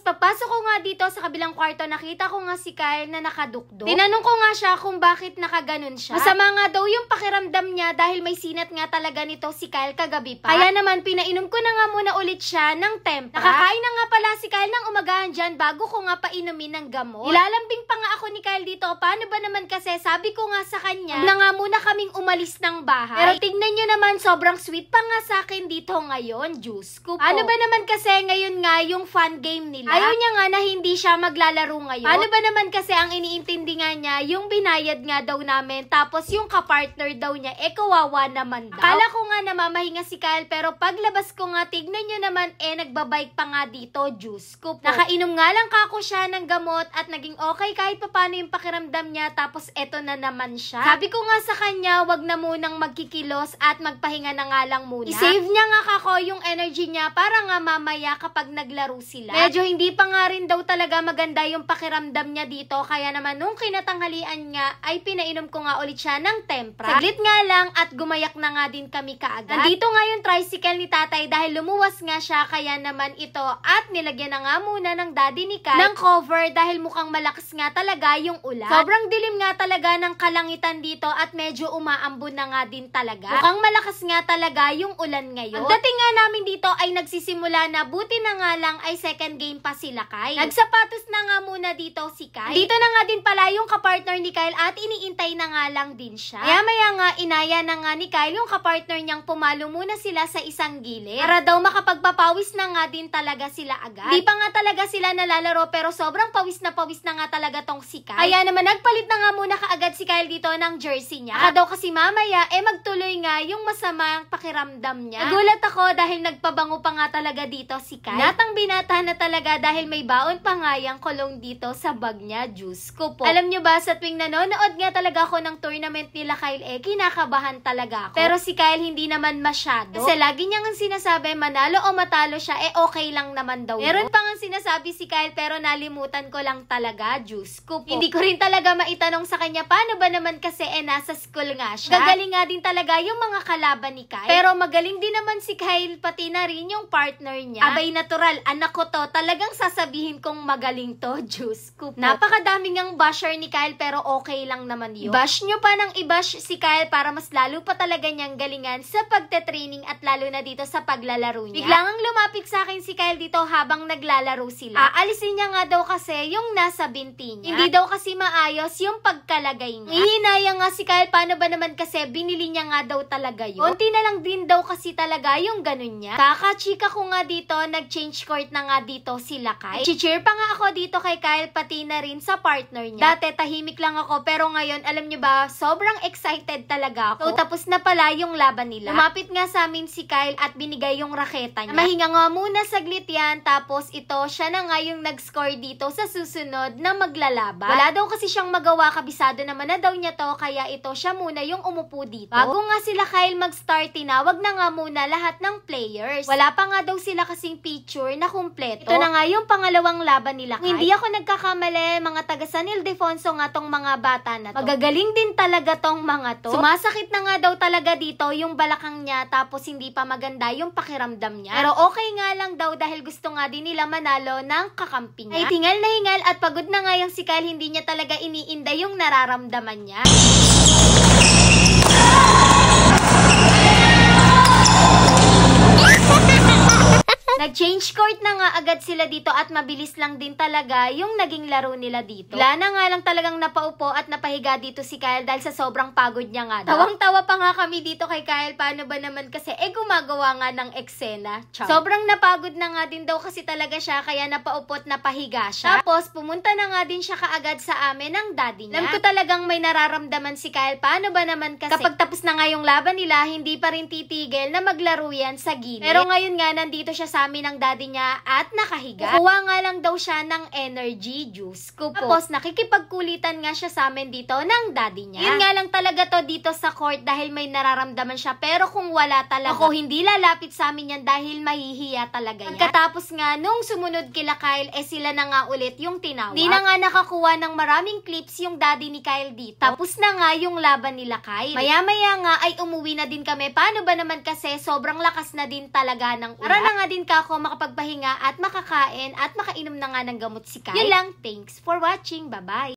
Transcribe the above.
papasok ko nga dito sa kabilang kwarto, nakita ko nga si Kyle na nakadukdok. Tinanong ko nga siya kung bakit nakaganon siya. Masama nga daw yung pakiramdam niya dahil may sinat nga talaga nito si Kyle kagabi pa. Kaya naman, pinainom ko na nga muna ulit siya ng Tempra. Nakakain na nga pala si Kyle ng umagahan dyan bago ko nga painumin ng gamot. Ilalambing pa nga ako ni Kyle dito. Paano ba naman kasi, sabi ko nga sa kanya, na nga muna kaming umalis ng bahay. Pero tignan nyo naman, sobrang sweet pa nga sa akin dito ngayon. Diyos ko po. Ano ba naman kasi ngayon nga yung fun game nila? Ayaw niya nga na hindi siya maglalaro ngayon. Ano ba naman kasi ang iniintindi nga niya, yung binayad nga daw namin, tapos yung kapartner daw niya, kawawa naman daw. Akala ko nga namamahinga si Kyle, pero paglabas ko nga, tignan nyo naman, nagbabike pa nga dito. Diyos ko po. Nakainom nga lang kako siya ng gamot at naging okay kahit paano yung pakiramdam niya, tapos eto na naman siya. Sabi ko nga sa kanya, wag na munang magkikilos at magpahinga na nga lang muna. I-save niya nga kako yung energy niya para nga mamaya kapag naglaro sila. Medyo hindi pa nga rin daw talaga maganda yung pakiramdam niya dito, kaya naman nung kinatanghalian nga ay pinainom ko nga ulit siya ng Tempra. Saglit nga lang at gumayak na nga din kami kaagad. Nandito nga yung tricycle ni tatay dahil lumuwas nga siya, kaya naman ito at nilagyan na nga muna ng daddy ni Kyle ng cover dahil mukhang malakas nga talaga yung ulan. Sobrang dilim nga talaga ng kalangitan dito at medyo umaambon na nga din talaga. Mukhang malakas nga talaga yung ulan ngayon. Ang dating nga namin dito ay nagsisimula na, buti na nga lang ay second game pa sila Kyle. Nagsapatos na nga muna dito si Kyle. Dito na nga din pala yung kapartner ni Kyle at iniintay na nga lang din siya. Maya nga inaya na nga ni Kyle yung kapartner niyang pumalo muna sila sa isang gilid para daw makapagpapawis na nga din talaga sila agad. Di pa nga talaga sila nalalaro pero sobrang pawis na nga talaga tong si Kyle. Kaya naman nagpalit na nga muna kaagad si Kyle dito ng jersey niya. Baka daw kasi mamaya magtuloy nga yung masamang pakiramdam niya. Nagulat ako dahil nagpabango pa nga talaga dito si Kyle. Binatang binata na talaga dahil may baon pa nga yung kulong dito sa bag niya. Diyos ko po. Alam nyo ba, sa tuwing nanonood nga talaga ako ng tournament nila Kyle, kinakabahan talaga ako. Pero si Kyle hindi naman masyado. Kasi lagi niyang sinasabi, manalo o matalo siya, okay lang naman daw. Meron pa nga sinasabi si Kyle pero nalimutan ko lang talaga. Diyos ko po. Hindi ko rin talaga maitanong sa kanya, paano ba naman kasi nasa school nga siya. Gagaling nga din talaga yung mga kalaban ni Kyle. Pero magaling din naman si Kyle, pati na rin yung partner niya. Abay natural, anak ko to, talagang sasabihin kong magaling to. Diyos ko po. Napakadaming ang basher ni Kyle pero okay lang naman yun. I-bash nyo pa ng i-bash si Kyle para mas lalo pa talaga niyang galingan sa pagte-training at lalo na dito sa paglalaro niya. Biglang ang lumapit sa akin si Kyle dito habang naglalaro sila. Aalisin niya nga daw kasi yung nasa binti niya. Hindi daw kasi maayos yung pagkalagay niya. Ihinayang nga si Kyle, paano ba naman kasi binili niya nga daw talaga yun. Konti na lang din daw kasi talaga yung ganun niya. Kakachika ko nga dito, nag-change court na nga dito sila Kyle. Cheer pa nga ako dito kay Kyle, pati na rin sa partner niya. Dati tahimik lang ako pero ngayon, alam niyo ba, sobrang excited talaga ako. So tapos na pala yung laban nila. Lumapit nga sa amin si Kyle at binigay yung raketa niya. Mahinga nga muna saglit yan, tapos ito, siya na nga yung nag-score dito sa susunod na maglalaban. Wala daw kasi siyang magawa, kabisado naman na daw niya to, kaya ito siya muna yung umupo dito. Bago nga sila Kyle mag-start, tinawag na nga muna lahat ng players. Wala pa nga daw sila kasing picture na kumpleto. Ito na nga yung pangalawang laban nila Kyle. Kung hindi ako nagkakamali, mga taga San Ildefonso nga tong mga bata na to. Magagaling din talaga tong mga to. Sumasakit na nga daw talaga dito yung balakang niya, tapos hindi pa maganda yung pakiramdam niya. Pero okay nga lang daw dahil gusto nga din nila manalo ng kakampi niya. Ay tingal na hingal at pagod na nga yung si Kyle, hindi niya talaga iniinda yung nararamdaman niya. Nag-change court na nga agad sila dito at mabilis lang din talaga yung naging laro nila dito. Wala na nga lang talagang napaupo at napahiga dito si Kyle dahil sa sobrang pagod niya nga. Tawang-tawa pa nga kami dito kay Kyle. Paano ba naman kasi gumagawa nga ng eksena. Sobrang napagod na nga din daw kasi talaga siya, kaya napaupot napahiga siya. Tapos pumunta na nga din siya kaagad sa amin ng daddy niya. Alam ko talagang may nararamdaman si Kyle. Paano ba naman kasi kapag tapos na nga yung laban nila, hindi pa rin titigil na maglaro yan sa gilid. Pero ngayon nga nandito siya sa amin ng daddy niya at nakahiga. Kukuha nga lang daw siya ng energy juice ko po. Tapos nakikipagkulitan nga siya sa amin dito ng daddy niya. Yun nga lang talaga to dito sa court dahil may nararamdaman siya. Pero kung wala talaga, ako hindi lalapit sa amin yan dahil mahihiya talaga yan. Pagkatapos nga nung sumunod kila Kyle, sila na nga ulit yung tinawag. Hindi na nga nakakuha ng maraming clips yung daddy ni Kyle dito. Tapos na nga yung laban nila Kyle. Maya-maya nga ay umuwi na din kami. Paano ba naman kasi sobrang lakas na din talaga ng ulan. Para na nga din na ako makapagpahinga at makakain at makainom na nga ng gamot si Kyle. Yun lang, thanks for watching, bye-bye!